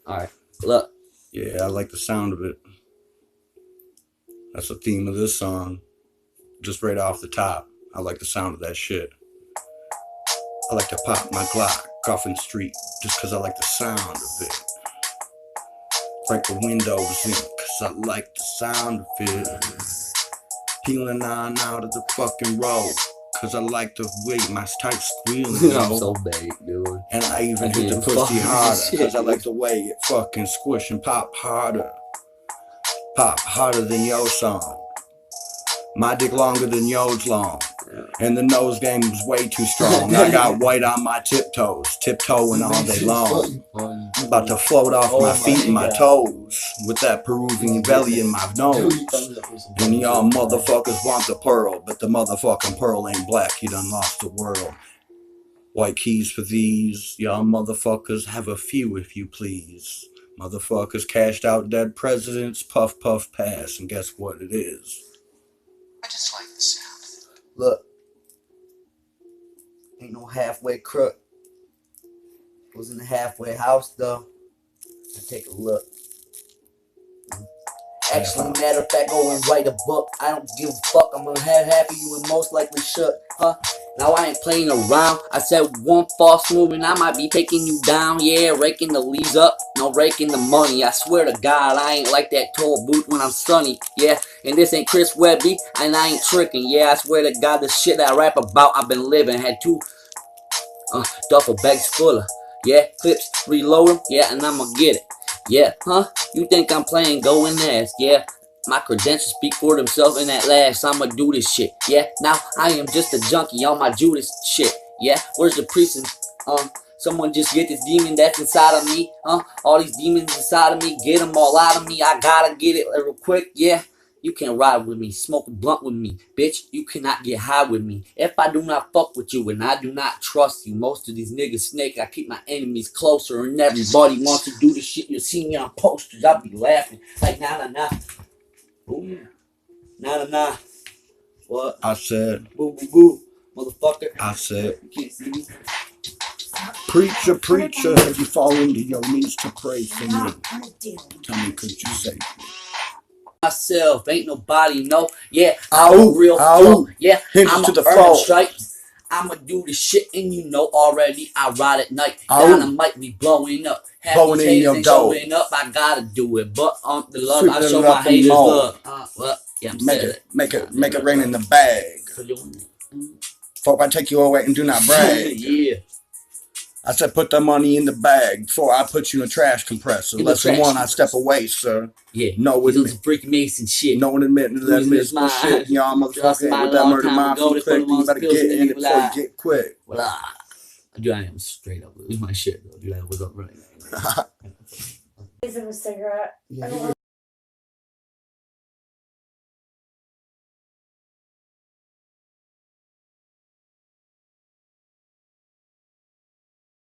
Alright, look. Yeah, I like the sound of it. That's the theme of this song. Just right off the top. I like the sound of that shit. I like to pop my Glock Coffin Street just cause I like the sound of it. Crank the windows in cause I like the sound of it. Peeling on out of the fucking road cause I like the way my tight squealing, yo. I'm so big, dude. And I even hit the pussy harder cause I like the way it fucking squish and pop harder. Pop harder than your song. My dick longer than yours long. And the nose game was way too strong. I got white on my tiptoes, tiptoeing all day long. About to float off my feet and my toes with that Peruvian belly in my nose. And y'all motherfuckers want the pearl, but the motherfucking pearl ain't black. You done lost the world. White keys for these. Y'all motherfuckers have a few if you please. Motherfuckers cashed out dead presidents, puff puff pass, and guess what it is? I just like the sound. Look. Ain't no halfway crook. Was in the halfway house though. Take a look. Actually, matter of fact, go and write a book. I don't give a fuck. I'm gonna have happy you and most likely should, huh? Now I ain't playing around. I said one false move and I might be taking you down. Yeah, raking the leaves up, no raking the money. I swear to God, I ain't like that tall boot when I'm sunny. Yeah, and this ain't Chris Webby, and I ain't tricking. Yeah, I swear to God, the shit that I rap about, I've been living. Had two duffel bags full of, yeah, clips, reload them, yeah, and I'ma get it. Yeah, huh? You think I'm playing? Go and ask, yeah. My credentials speak for themselves in that last. I'ma do this shit, yeah. Now I am just a junkie on my Judas shit, yeah. Where's the priest? Someone just get this demon that's inside of me, all these demons inside of me, get them all out of me. I gotta get it real quick, yeah. You can't ride with me, smoke a blunt with me, bitch. You cannot get high with me. If I do not fuck with you and I do not trust you, most of these niggas snake. I keep my enemies closer, and everybody wants to do the shit. You see me on posters, I'll be laughing like nah nah nah. Ooh, nah nah nah. What? I said, Boo boo boo, motherfucker. I said, You can't see me. preacher, preacher, have you fallen to your knees to pray for me? Tell me, could you say? Myself, ain't nobody know. Yeah, I'm I'm a real flow. Yeah, hinges I'm to the earn floor. stripes. I'ma do the shit and you know already. I ride at night. Dynamite be blowing up. Blowing in your dough. Showing up. I gotta do it. But on the love, Sweeping I show it my up and haters more. love. Well, yeah, I'm Make it rain in the bag. Folk, I take you away and do not brag. Yeah. I said put the money in the bag before I put you in a trash compressor. Lesson one, I step away, sir. Yeah. No He's admit. some freak mason shit. No one admitting to that miserable shit. Y'all motherfucker ain't with that murder mafia quick. You better get in it before you get quick. Well, dude, I am straight up losing my shit, though. Dude, I was up right now. Is it a cigarette? Yeah.